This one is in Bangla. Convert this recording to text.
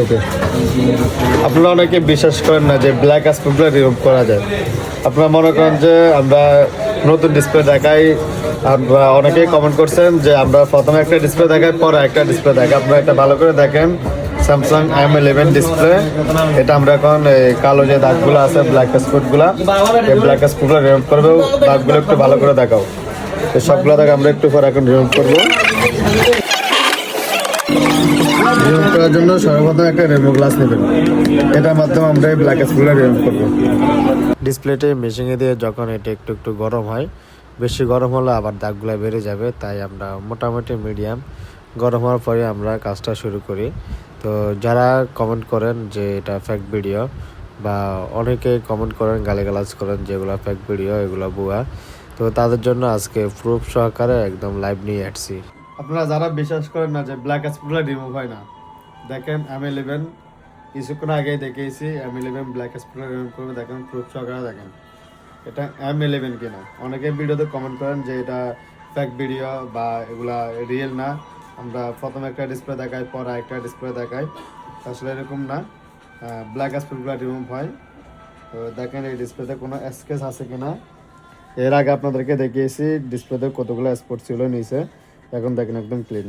ওকে, আপনারা অনেকে বিশ্বাস করেন না যে ব্ল্যাক স্পটগুলো রিমুভ করা যায়। আপনারা মনে করেন যে আমরা নতুন ডিসপ্লে দেখাই, আপনারা অনেকেই কমেন্ট করছেন যে আমরা প্রথমে একটা ডিসপ্লে দেখাই পরে একটা ডিসপ্লে দেখাই। আপনারা এটা ভালো করে দেখেন, স্যামসাং M11 ডিসপ্লে। এটা আমরা এখন এই কালো যে দাগগুলো আছে ব্ল্যাক স্পটগুলো, এই ব্ল্যাক স্পটগুলো রিমুভ করবো। দাগগুলো একটু ভালো করে দেখাও। তো সবগুলো দাগ আমরা একটু পরে এখন রিমুভ করবো। রিমুভ করার জন্য সর্বপ্রথম একটা রেমো গ্লাস নেবেন। এটার মাধ্যমে আমরা এই ব্ল্যাক স্পটগুলো রিমুভ করবো। ডিসপ্লেতে মেশিনে দিয়ে যখন এটা একটু একটু গরম হয়, বেশি গরম হলে আবার দাগগুলো বেড়ে যাবে, তাই আমরা মোটামুটি মিডিয়াম গরম হওয়ার পরে আমরা কাজটা শুরু করি। তো যারা কমেন্ট করেন যে এটা ফেক ভিডিও, বা অনেকে কমেন্ট করেন গালিগালাজ করেন যেগুলো ফেক ভিডিও, এগুলো ভুয়া, তো তাদের জন্য আজকে প্রুফ সহকারে একদম লাইভ নিয়ে আসছি। আপনারা যারা বিশ্বাস করেন না যে ব্ল্যাক স্পটগুলো রিমুভ হয় না, দেখেন M11 কিছুক্ষণ আগেই দেখিয়েছি। M11 ব্ল্যাক স্পটগুলো রিমুভ করবে, দেখেন প্রুফ সহকারে দেখেন এটা M11 কিনা। অনেকে ভিডিওতে কমেন্ট করেন যে এটা ফেক ভিডিও বা এগুলা রিয়েল না, আমরা প্রথমে একটা ডিসপ্লে দেখাই পরে একটা ডিসপ্লে দেখাই। আসলে এরকম না, ব্ল্যাক স্পটগুলো রিমুভ হয়। তো দেখেন এই ডিসপ্লেতে কোনো স্কেচ আছে কিনা। এর আগে আপনাদেরকে দেখিয়েছি ডিসপ্লেতে কতগুলো স্পট ছিল নিচে, এখন দেখেন একদম ক্লিন।